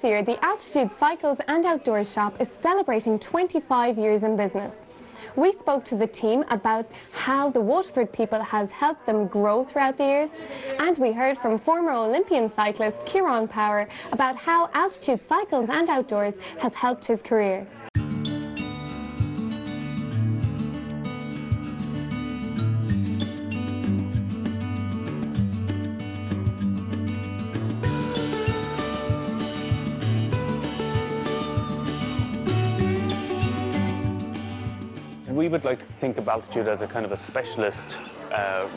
This year, the Altitude Cycles and Outdoors shop is celebrating 25 years in business. We spoke to the team about how the Waterford people has helped them grow throughout the years, and we heard from former Olympian cyclist Kieran Power about how Altitude Cycles and Outdoors has helped his career. We would like to think of Altitude as a kind of a specialist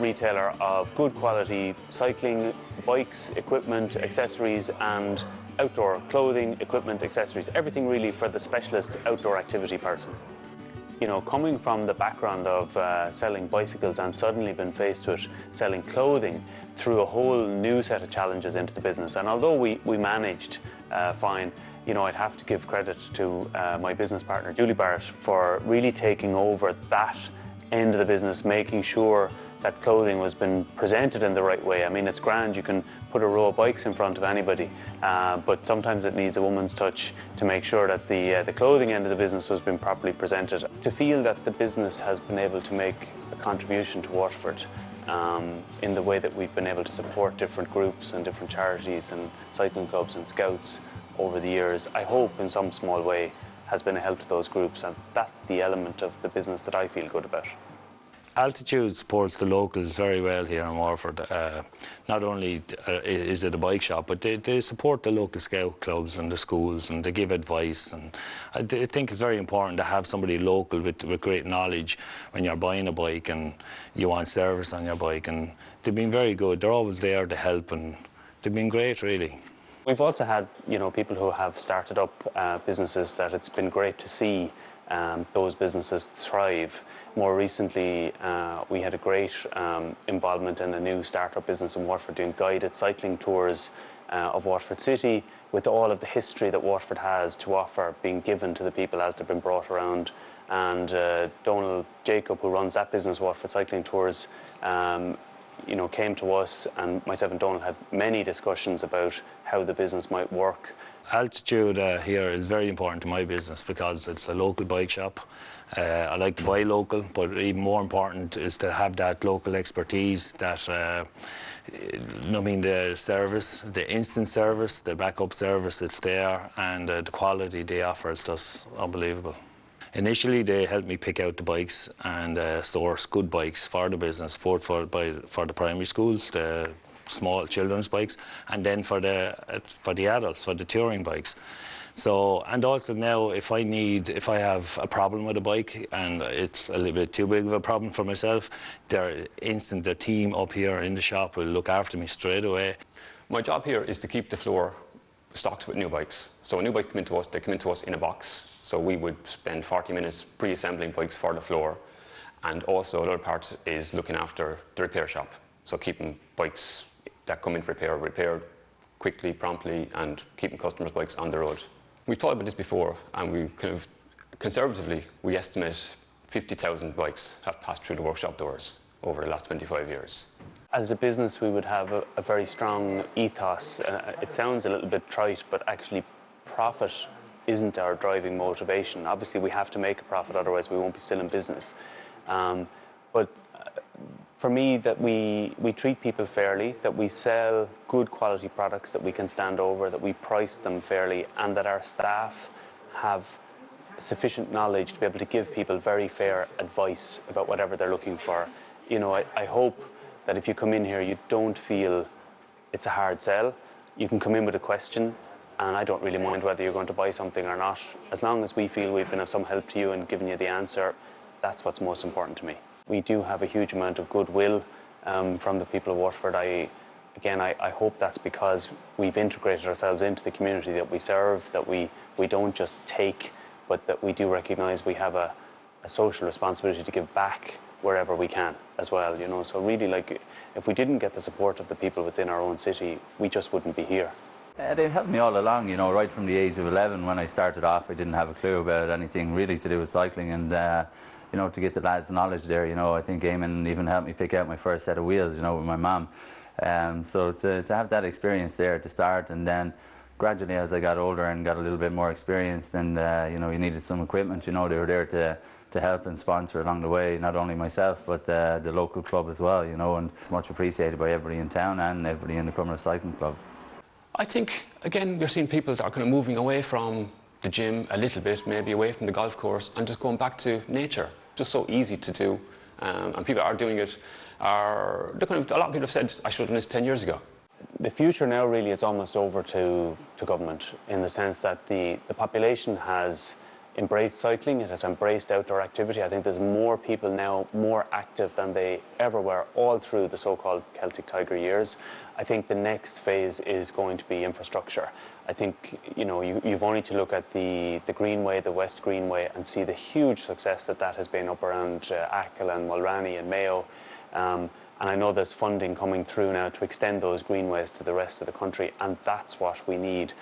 retailer of good quality cycling, bikes, equipment, accessories and outdoor clothing, equipment, accessories, everything really for the specialist outdoor activity person. You know, coming from the background of selling bicycles and suddenly been faced with selling clothing, threw a whole new set of challenges into the business. And although we managed fine, you know, I'd have to give credit to my business partner, Julie Barrett, for really taking over that end of the business, making sure that clothing was been presented in the right way. I mean, it's grand, you can put a row of bikes in front of anybody, but sometimes it needs a woman's touch to make sure that the clothing end of the business was being properly presented. To feel that the business has been able to make a contribution to Waterford in the way that we've been able to support different groups and different charities and cycling clubs and scouts over the years, I hope in some small way has been a help to those groups, and that's the element of the business that I feel good about. Altitude supports the locals very well here in Waterford. Not only is it a bike shop, but they support the local scout clubs and the schools, and they give advice. And I think it's very important to have somebody local with great knowledge when you're buying a bike and you want service on your bike. And they've been very good. They're always there to help, and they've been great, really. We've also had, you know, people who have started up businesses that it's been great to see those businesses thrive. More recently, we had a great involvement in a new startup business in Waterford doing guided cycling tours of Waterford City, with all of the history that Waterford has to offer being given to the people as they've been brought around. And Donald Jacob, who runs that business, Waterford Cycling Tours, you know, came to us, and myself and Donald had many discussions about how the business might work. Altitude here is very important to my business because it's a local bike shop. I like to buy local, but even more important is to have that local expertise, that I mean, the service, the instant service, the backup service that's there, and the quality they offer is just unbelievable. Initially, they helped me pick out the bikes and source good bikes for the business, both for the primary schools, the small children's bikes, and then for the adults, for the touring bikes. So, and also now, if I have a problem with a bike and it's a little bit too big of a problem for myself, the team up here in the shop will look after me straight away. My job here is to keep the floor stocked with new bikes. So a new bike come into us, they come into us in a box. So we would spend 40 minutes pre-assembling bikes for the floor. And also another part is looking after the repair shop. So keeping bikes that come in for repair repaired quickly, promptly, and keeping customers' bikes on the road. We've thought about this before, and we kind of, conservatively, we estimate 50,000 bikes have passed through the workshop doors over the last 25 years. As a business, we would have a very strong ethos. It sounds a little bit trite, but actually profit isn't our driving motivation. Obviously, we have to make a profit, otherwise we won't be still in business. But for me, that we treat people fairly, that we sell good quality products that we can stand over, that we price them fairly, and that our staff have sufficient knowledge to be able to give people very fair advice about whatever they're looking for. You know, I hope that if you come in here, you don't feel it's a hard sell. You can come in with a question, and I don't really mind whether you're going to buy something or not. As long as we feel we've been of some help to you and given you the answer, that's what's most important to me. We do have a huge amount of goodwill from the people of Waterford. I hope that's because we've integrated ourselves into the community that we serve, that we don't just take, but that we do recognise we have a social responsibility to give back wherever we can as well, you know. So really, like, if we didn't get the support of the people within our own city, we just wouldn't be here. They've helped me all along, you know, right from the age of 11 when I started off. I didn't have a clue about anything really to do with cycling, and you know, to get the lads' knowledge there, you know, I think Eamon even helped me pick out my first set of wheels, you know, with my mum. So to have that experience there to start, and then gradually, as I got older and got a little bit more experienced, and you know, you needed some equipment, you know, they were there to help and sponsor along the way, not only myself, but the local club as well, you know, and it's much appreciated by everybody in town and everybody in the Crumlin Cycling Club. I think, again, you're seeing people that are kind of moving away from the gym a little bit, maybe away from the golf course, and just going back to nature. Just so easy to do, and people are doing it. They're kind of, a lot of people have said, I should have done this 10 years ago. The future now really is almost over to government, in the sense that the population has embraced cycling, it has embraced outdoor activity. I think there's more people now more active than they ever were all through the so-called Celtic Tiger years. I think the next phase is going to be infrastructure. I think, you know, you've only to look at the Greenway, the West Greenway, and see the huge success that has been up around Achill and Mulranny and Mayo. And I know there's funding coming through now to extend those greenways to the rest of the country, and that's what we need.